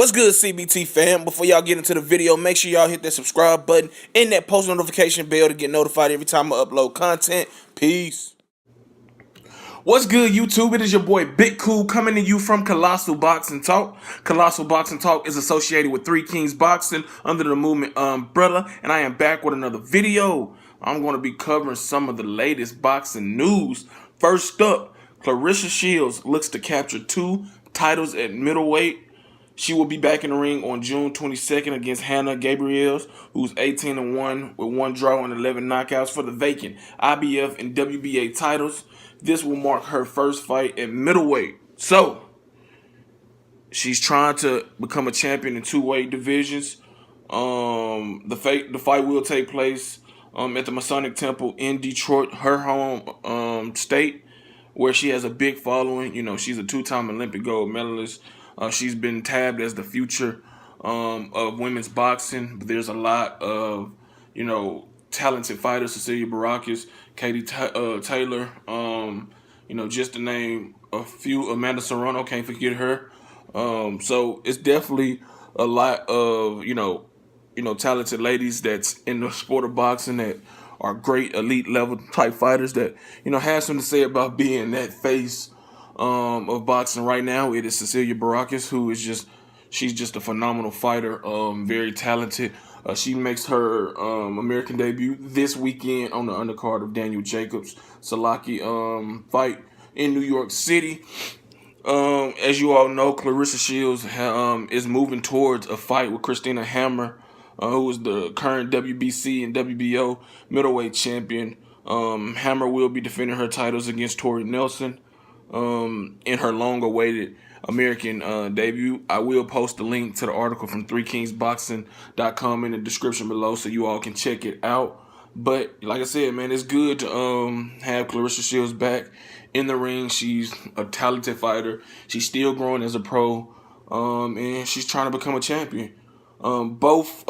What's good, CBT fam? Before y'all get into the video, make sure y'all hit that subscribe button and that post notification bell to get notified every time I upload content. Peace. What's good, YouTube? It is your boy Big Cool coming to you from Colossal Boxing Talk. Colossal Boxing Talk is associated with Three Kings Boxing under the movement umbrella, and I am back with another video. I'm going to be covering some of the latest boxing news. First up, Clarissa Shields looks to capture 2 titles at middleweight. She will be back in the ring on June 22nd against Hannah Gabriels, who's 18-1 with 1 draw and 11 knockouts for the vacant IBF and WBA titles. This will mark her first fight at middleweight. So, she's trying to become a champion in 2 weight divisions. The fight will take place at the Masonic Temple in Detroit, her home state, where she has a big following. You know, she's a 2-time Olympic gold medalist. She's been tabbed as the future of women's boxing. But there's a lot of, talented fighters. Cecilia Barakis, Katie Taylor, just to name a few. Amanda Serrano, can't forget her. So it's definitely a lot of, talented ladies that's in the sport of boxing that are great elite level type fighters that, have something to say about being that face of boxing right now. It is Cecilia Barakis, who is she's just a phenomenal fighter, very talented. She makes her American debut this weekend on the undercard of Daniel Jacobs' Salaki fight in New York City. As you all know, Clarissa Shields is moving towards a fight with Christina Hammer, who is the current WBC and WBO middleweight champion. Hammer will be defending her titles against Tori Nelson in her long-awaited American debut. I will post a link to the article from 3kingsboxing.com in the description below so you all can check it out. But like I said, man, it's good to have Clarissa Shields back in the ring. She's a talented fighter. She's still growing as a pro, and she's trying to become a champion. Both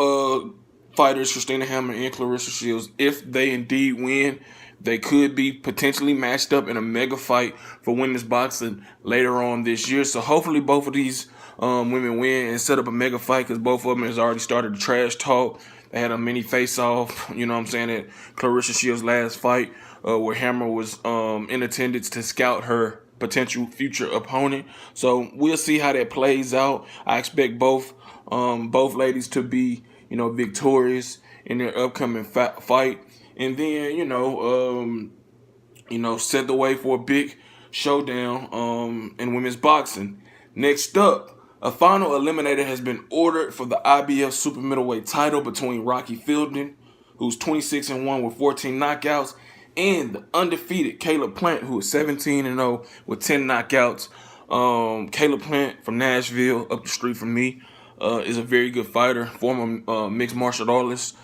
fighters, Christina Hammer and Clarissa Shields, if they indeed win, they could be potentially matched up in a mega fight for women's boxing later on this year. So hopefully both of these women win and set up a mega fight, because both of them has already started the trash talk. They had a mini face-off, at Clarissa Shields' last fight, where Hammer was in attendance to scout her potential future opponent. So we'll see how that plays out. I expect both ladies to be, victorious in their upcoming fight. And then, set the way for a big showdown in women's boxing. Next up, a final eliminator has been ordered for the IBF super middleweight title between Rocky Fielding, who's 26-1 with 14 knockouts, and the undefeated Caleb Plant, who is 17-0 with 10 knockouts. Caleb Plant from Nashville, up the street from me, is a very good fighter, former mixed martial artist,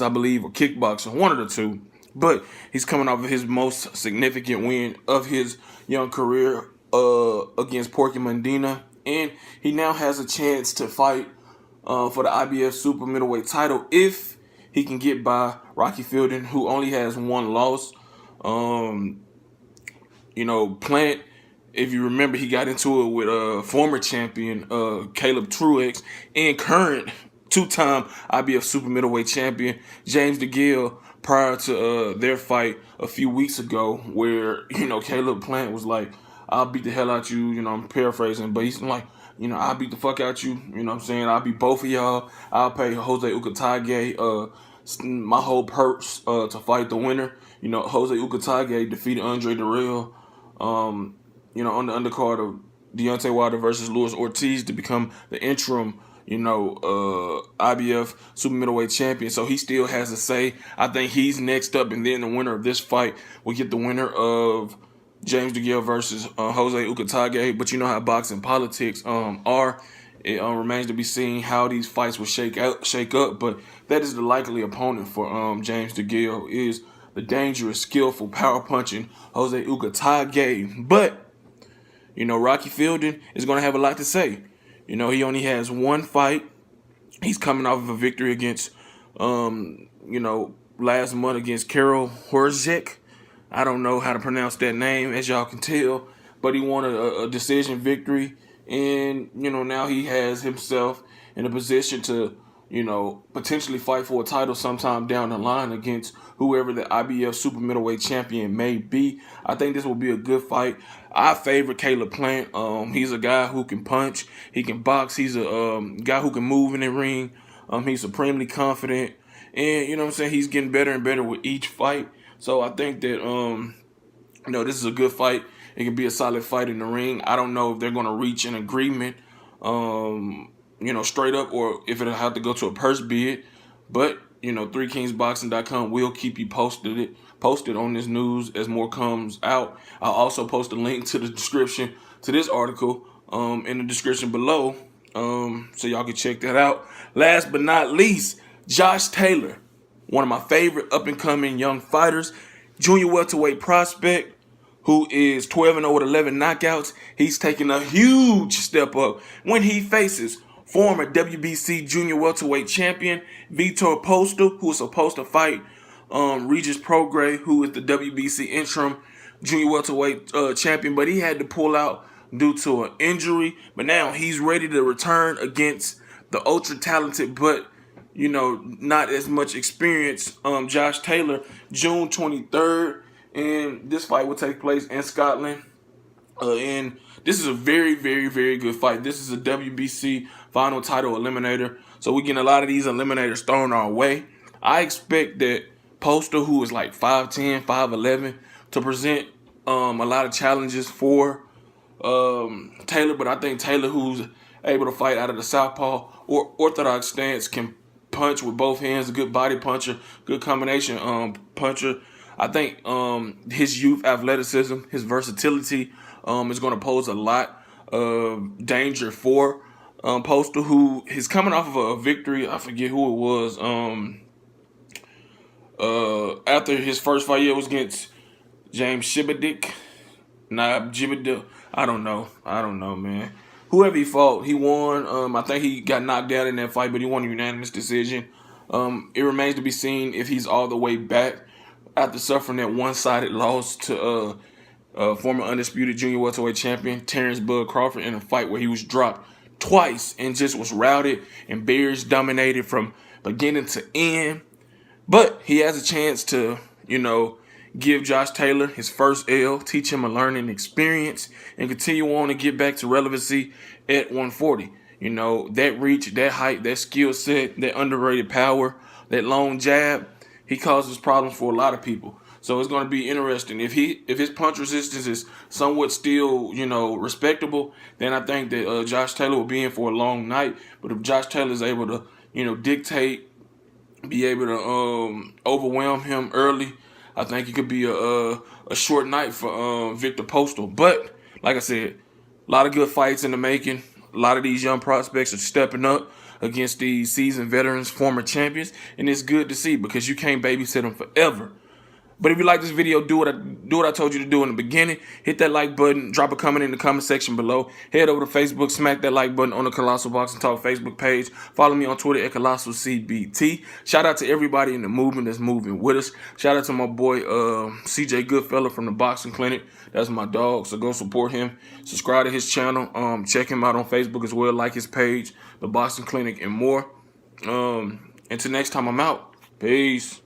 I believe, or kickboxer, one of the two. But he's coming off of his most significant win of his young career against Porky Mundina, and he now has a chance to fight for the IBF super middleweight title if he can get by Rocky Fielding, who only has 1 loss. Plant, if you remember, he got into it with former champion Caleb Truex and current 2-time IBF super middleweight champion James DeGale prior to their fight a few weeks ago, where, Caleb Plant was like, I'll beat the hell out you, I'm paraphrasing, but he's like, I'll beat the fuck out you, I'll beat both of y'all. I'll pay Jose Ukatage my whole purse to fight the winner. Jose Ukatage defeated Andre Dirrell, on the undercard of Deontay Wilder versus Luis Ortiz to become the interim, IBF super middleweight champion. So he still has a say. I think he's next up, and then the winner of this fight will get the winner of James DeGale versus Jose Ukatage. But you know how boxing politics are. It remains to be seen how these fights will shake up. But that is the likely opponent for James DeGale, is the dangerous, skillful, power punching Jose Ukatage. But Rocky Fielding is going to have a lot to say. He only has 1 fight. He's coming off of a victory against, last month against Karol Horzek. I don't know how to pronounce that name, as y'all can tell, but he won a decision victory. and now he has himself in a position to potentially fight for a title sometime down the line against whoever the IBF super middleweight champion may be. I think this will be a good fight. I favor Caleb Plant. He's a guy who can punch, he can box, he's a guy who can move in the ring. He's supremely confident, and what I'm saying, he's getting better and better with each fight. So I think that this is a good fight. It can be a solid fight in the ring. I don't know if they're going to reach an agreement, straight up, or if it'll have to go to a purse bid. But 3kingsboxing.com will keep you posted on this news as more comes out. I'll also post a link to the description to this article in the description below, so y'all can check that out. Last but not least, Josh Taylor, one of my favorite up-and-coming young fighters, junior welterweight prospect, who is 12-0 with 11 knockouts. He's taking a huge step up when he faces former WBC junior welterweight champion Vitor Postol, who is supposed to fight Regis Prograis, who is the WBC interim junior welterweight champion, but he had to pull out due to an injury. But now he's ready to return against the ultra-talented but not as much experience Josh Taylor, June 23rd. And this fight will take place in Scotland. And this is a very, very, very good fight. This is a WBC final title eliminator. So we're getting a lot of these eliminators thrown our way. I expect that Postol, who is like 5'10", 5'11", to present a lot of challenges for Taylor. But I think Taylor, who's able to fight out of the southpaw or orthodox stance, can punch with both hands, a good body puncher, good combination puncher. I think his youth athleticism, his versatility is going to pose a lot of danger for Postol, who is coming off of a victory. I forget who it was. After his first fight, it was against James Shibadik. I don't know, man. Whoever he fought, he won. I think he got knocked out in that fight, but he won a unanimous decision. It remains to be seen if he's all the way back after suffering that one-sided loss to former undisputed junior welterweight champion Terrence Bud Crawford in a fight where he was dropped twice and just was routed and Bears dominated from beginning to end. But he has a chance to, give Josh Taylor his first L, teach him a learning experience, and continue on to get back to relevancy at 140. That reach, that height, that skill set, that underrated power, that long jab, he causes problems for a lot of people. So it's going to be interesting. If his punch resistance is somewhat still, respectable, then I think that Josh Taylor will be in for a long night. But if Josh Taylor is able to, dictate, be able to overwhelm him early, I think it could be a short night for Victor Postol. But like I said, a lot of good fights in the making. A lot of these young prospects are stepping up against these seasoned veterans, former champions, and it's good to see because you can't babysit them forever. But if you like this video, do what I told you to do in the beginning. Hit that like button. Drop a comment in the comment section below. Head over to Facebook. Smack that like button on the Colossal Boxing Talk Facebook page. Follow me on Twitter at ColossalCBT. Shout out to everybody in the movement that's moving with us. Shout out to my boy CJ Goodfella from the Boxing Clinic. That's my dog, so go support him. Subscribe to his channel. Check him out on Facebook as well. Like his page, the Boxing Clinic, and more. Until next time, I'm out. Peace.